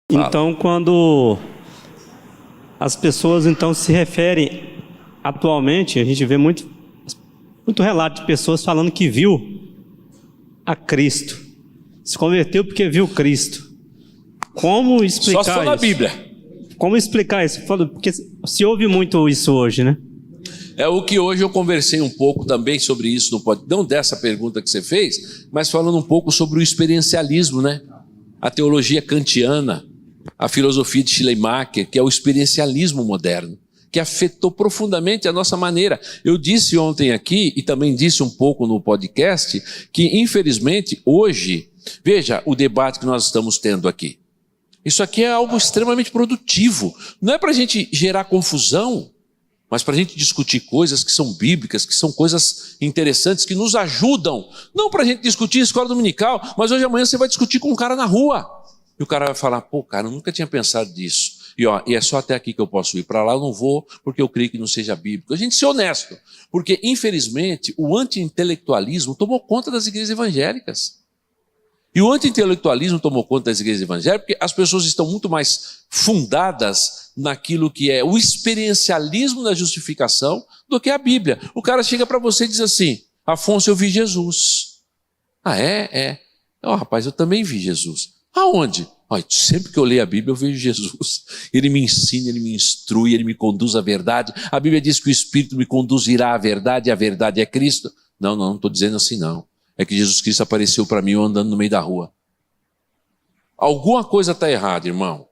Então, quando as pessoas então se referem atualmente, a gente vê muito relato de pessoas falando que viu a Cristo, se converteu porque viu Cristo. Como explicar isso? Só se for na Bíblia. Como explicar isso? Porque se ouve muito isso hoje, né? É o que hoje eu conversei um pouco também sobre isso, não dessa pergunta que você fez, mas falando um pouco sobre o experiencialismo, né? A teologia kantiana, a filosofia de Schleiermacher, que é o experiencialismo moderno, que afetou profundamente a nossa maneira. Eu disse ontem aqui, e também disse um pouco no podcast, que infelizmente hoje, veja o debate que nós estamos tendo aqui. Isso aqui é algo extremamente produtivo. Não é para a gente gerar confusão, mas para a gente discutir coisas que são bíblicas, que são coisas interessantes, que nos ajudam. Não para a gente discutir escola dominical, mas hoje amanhã você vai discutir com um cara na rua. E o cara vai falar, pô, cara, eu nunca tinha pensado nisso. E é só até aqui que eu posso ir. Para lá eu não vou, porque eu creio que não seja bíblico. A gente ser honesto. Porque, infelizmente, o anti-intelectualismo tomou conta das igrejas evangélicas. E o anti-intelectualismo tomou conta das igrejas evangélicas porque as pessoas estão muito mais fundadas naquilo que é o experiencialismo da justificação do que a Bíblia. O cara chega para você e diz assim, Afonso, eu vi Jesus. Ah, é? Rapaz, eu também vi Jesus. Aonde? Sempre que eu leio a Bíblia eu vejo Jesus. Ele me ensina, ele me instrui, ele me conduz à verdade. A Bíblia diz que o Espírito me conduzirá à verdade e a verdade é Cristo. Não estou dizendo assim não. É que Jesus Cristo apareceu para mim eu andando no meio da rua. Alguma coisa está errada, irmão.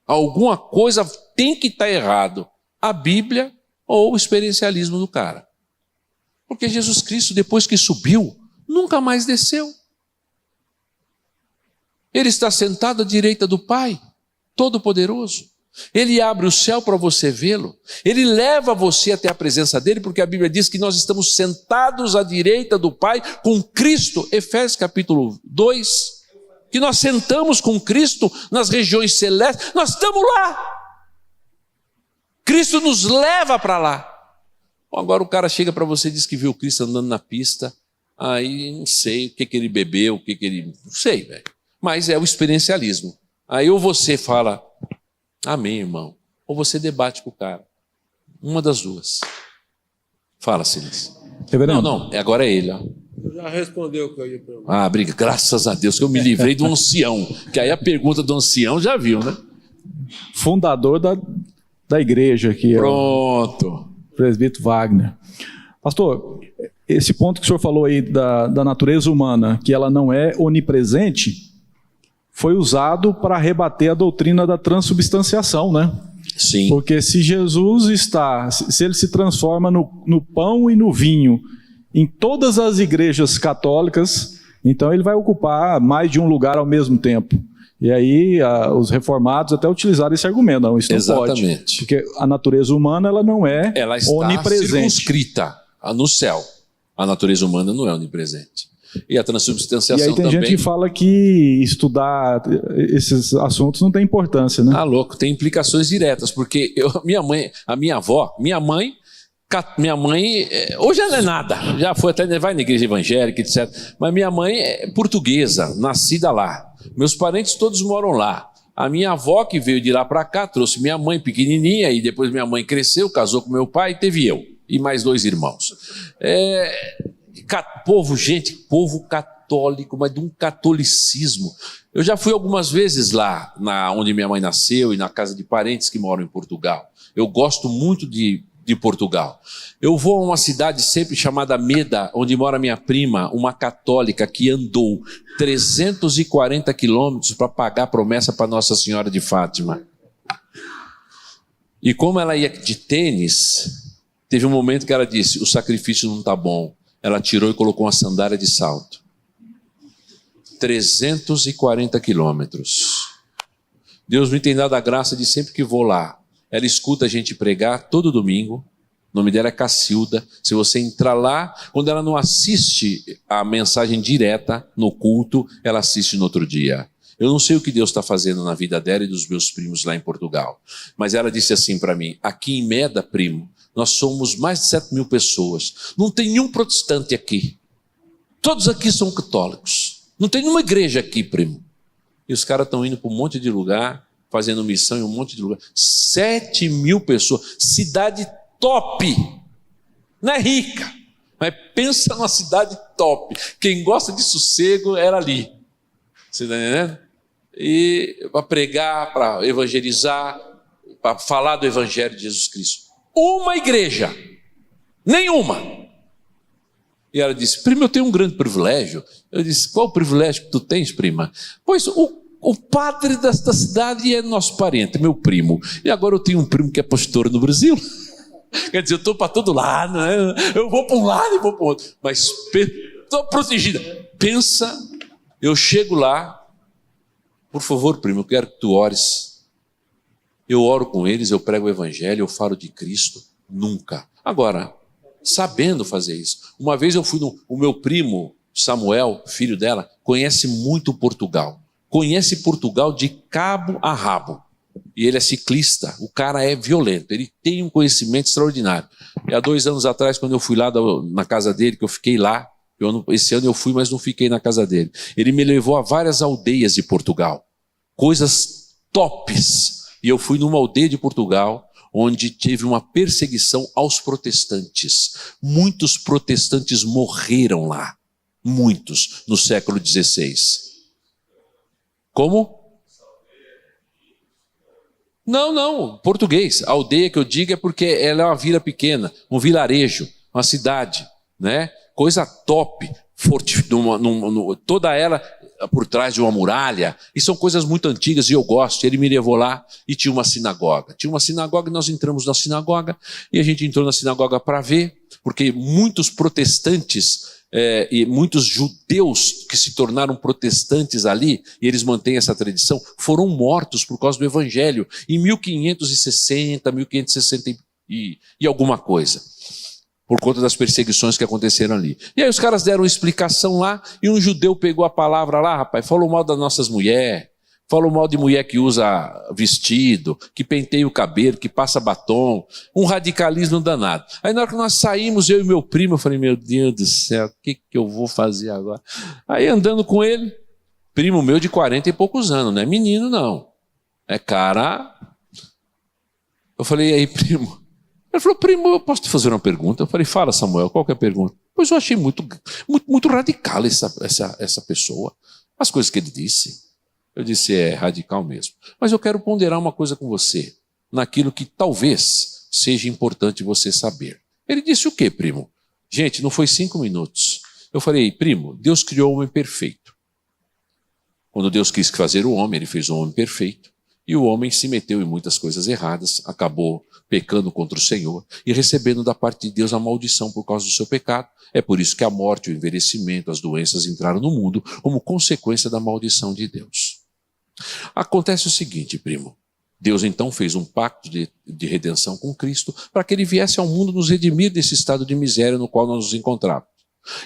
Alguma coisa tem que estar errado. A Bíblia ou o experiencialismo do cara. Porque Jesus Cristo, depois que subiu, nunca mais desceu. Ele está sentado à direita do Pai, Todo-Poderoso. Ele abre o céu para você vê-lo. Ele leva você até a presença dele, porque a Bíblia diz que nós estamos sentados à direita do Pai com Cristo. Efésios capítulo 2. Que nós sentamos com Cristo nas regiões celestes. Nós estamos lá. Cristo nos leva para lá. Agora o cara chega para você e diz que viu Cristo andando na pista. Aí não sei o que ele bebeu, o que ele... Não sei, velho. Mas é o experiencialismo. Aí ou você fala... Amém, irmão. Ou você debate com o cara. Uma das duas. Fala, Silas. Não, agora é ele. Ó. Já respondeu o que eu ia perguntar. Briga. Graças a Deus que eu me livrei do ancião. Que aí a pergunta do ancião já viu, né? Fundador da igreja aqui. Pronto. O presbítero Wagner. Pastor, esse ponto que o senhor falou aí da natureza humana, que ela não é onipresente... foi usado para rebater a doutrina da transubstanciação, né? Sim. Porque se Jesus se ele se transforma no pão e no vinho em todas as igrejas católicas, então ele vai ocupar mais de um lugar ao mesmo tempo. E aí os reformados até utilizaram esse argumento, não, isso não pode. Exatamente. Porque a natureza humana ela não é ela está onipresente. Circunscrita no céu. A natureza humana não é onipresente. E a transubstanciação também. E aí tem gente que fala que estudar esses assuntos não tem importância, né? Louco, tem implicações diretas, porque a minha mãe, hoje ela é nada, já foi até, vai na igreja evangélica, etc. Mas minha mãe é portuguesa, nascida lá. Meus parentes todos moram lá. A minha avó que veio de lá para cá, trouxe minha mãe pequenininha, e depois minha mãe cresceu, casou com meu pai, e teve eu, e mais 2 irmãos. Povo católico, mas de um catolicismo. Eu já fui algumas vezes lá, onde minha mãe nasceu, e na casa de parentes que moram em Portugal. Eu gosto muito de Portugal. Eu vou a uma cidade sempre chamada Meda, onde mora minha prima, uma católica que andou 340 quilômetros para pagar a promessa para Nossa Senhora de Fátima. E como ela ia de tênis, teve um momento que ela disse, o sacrifício não está bom. Ela tirou e colocou uma sandália de salto. 340 quilômetros. Deus me tem dado a graça de sempre que vou lá. Ela escuta a gente pregar todo domingo. O nome dela é Cacilda. Se você entrar lá, quando ela não assiste a mensagem direta no culto, ela assiste no outro dia. Eu não sei o que Deus está fazendo na vida dela e dos meus primos lá em Portugal. Mas ela disse assim para mim, aqui em Meda, primo, nós somos mais de 7.000 pessoas. Não tem nenhum protestante aqui. Todos aqui são católicos. Não tem nenhuma igreja aqui, primo. E os caras estão indo para um monte de lugar, fazendo missão em um monte de lugar. 7.000 pessoas, cidade top, não é rica, mas pensa numa cidade top. Quem gosta de sossego era ali, você está entendendo? E para pregar, para evangelizar, para falar do evangelho de Jesus Cristo. Uma igreja, nenhuma. E ela disse: prima, eu tenho um grande privilégio. Eu disse: qual o privilégio que tu tens, prima? Pois o padre desta cidade é nosso parente, meu primo. E agora eu tenho um primo que é pastor no Brasil. Quer dizer, eu estou para todo lado, né? Eu vou para um lado e vou para o outro. Mas estou protegida. Pensa, eu chego lá. Por favor, primo, eu quero que tu ores. Eu oro com eles, eu prego o evangelho, eu falo de Cristo. Nunca. Agora, sabendo fazer isso. Uma vez eu fui o meu primo, Samuel, filho dela, conhece muito Portugal. Conhece Portugal de cabo a rabo. E ele é ciclista, o cara é violento, ele tem um conhecimento extraordinário. E há 2 anos atrás, quando eu fui lá na casa dele, que eu fiquei lá, esse ano eu fui, mas não fiquei na casa dele. Ele me levou a várias aldeias de Portugal, coisas tops. E eu fui numa aldeia de Portugal, onde teve uma perseguição aos protestantes. Muitos protestantes morreram lá, muitos, no século XVI. Como? Não, português. A aldeia que eu digo é porque ela é uma vila pequena, um vilarejo, uma cidade, né? Coisa top, toda ela por trás de uma muralha, e são coisas muito antigas e eu gosto. Ele me levou lá e tinha uma sinagoga. Tinha uma sinagoga e nós entramos na sinagoga, e a gente entrou na sinagoga para ver, porque muitos protestantes e muitos judeus que se tornaram protestantes ali, e eles mantêm essa tradição, foram mortos por causa do evangelho em 1560 e alguma coisa, por conta das perseguições que aconteceram ali. E aí os caras deram uma explicação lá, e um judeu pegou a palavra lá, rapaz, falou mal das nossas mulheres, falou mal de mulher que usa vestido, que penteia o cabelo, que passa batom, um radicalismo danado. Aí na hora que nós saímos, eu e meu primo, eu falei: meu Deus do céu, o que eu vou fazer agora? Aí andando com ele, primo meu de 40 e poucos anos, não é menino não, é cara. Eu falei: e aí, primo? Ele falou: primo, eu posso te fazer uma pergunta? Eu falei: fala, Samuel, qual que é a pergunta? Pois eu achei muito radical essa pessoa, as coisas que ele disse. Eu disse: é radical mesmo. Mas eu quero ponderar uma coisa com você, naquilo que talvez seja importante você saber. Ele disse: o quê, primo? Gente, não foi 5 minutos. Eu falei: primo, Deus criou o homem perfeito. Quando Deus quis fazer o homem, ele fez um homem perfeito. E o homem se meteu em muitas coisas erradas, acabou pecando contra o Senhor e recebendo da parte de Deus a maldição por causa do seu pecado. É por isso que a morte, o envelhecimento, as doenças entraram no mundo como consequência da maldição de Deus. Acontece o seguinte, primo. Deus então fez um pacto de redenção com Cristo para que ele viesse ao mundo nos redimir desse estado de miséria no qual nós nos encontrávamos.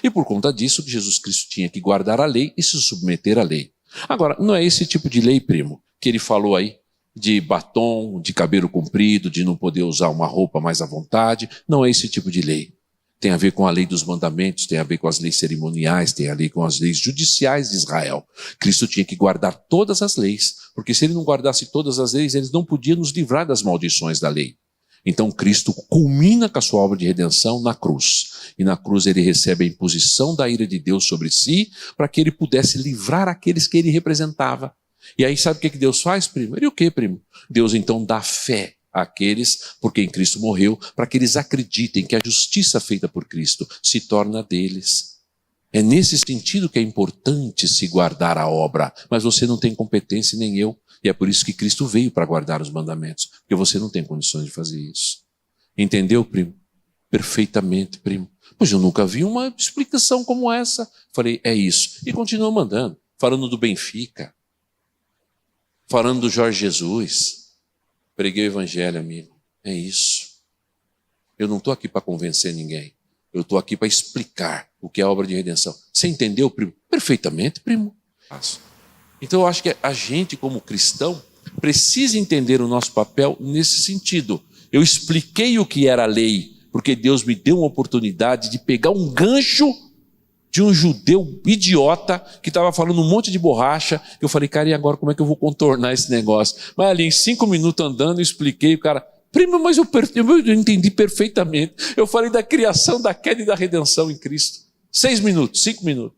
E por conta disso, Jesus Cristo tinha que guardar a lei e se submeter à lei. Agora, não é esse tipo de lei, primo, que ele falou aí, de batom, de cabelo comprido, de não poder usar uma roupa mais à vontade. Não é esse tipo de lei. Tem a ver com a lei dos mandamentos, tem a ver com as leis cerimoniais, tem a ver com as leis judiciais de Israel. Cristo tinha que guardar todas as leis, porque se ele não guardasse todas as leis, ele não podia nos livrar das maldições da lei. Então Cristo culmina com a sua obra de redenção na cruz. E na cruz ele recebe a imposição da ira de Deus sobre si, para que ele pudesse livrar aqueles que ele representava. E aí sabe o que Deus faz, primo? Ele o quê, primo? Deus então dá fé àqueles por quem Cristo morreu, para que eles acreditem que a justiça feita por Cristo se torna deles. É nesse sentido que é importante se guardar a obra, mas você não tem competência nem eu, e é por isso que Cristo veio para guardar os mandamentos, porque você não tem condições de fazer isso. Entendeu, primo? Perfeitamente, primo. Pois eu nunca vi uma explicação como essa. Falei: é isso. E continuou mandando, falando do Benfica, falando do Jorge Jesus. Preguei o evangelho, amigo. É isso. Eu não estou aqui para convencer ninguém. Eu estou aqui para explicar o que é a obra de redenção. Você entendeu, primo? Perfeitamente, primo. Então eu acho que a gente, como cristão, precisa entender o nosso papel nesse sentido. Eu expliquei o que era a lei, porque Deus me deu uma oportunidade de pegar um gancho de um judeu idiota que estava falando um monte de borracha. Eu falei, cara, e agora como é que eu vou contornar esse negócio? Mas ali em 5 minutos andando, eu expliquei, o cara, primo, mas eu entendi perfeitamente. Eu falei da criação, da queda e da redenção em Cristo. 6 minutos, 5 minutos.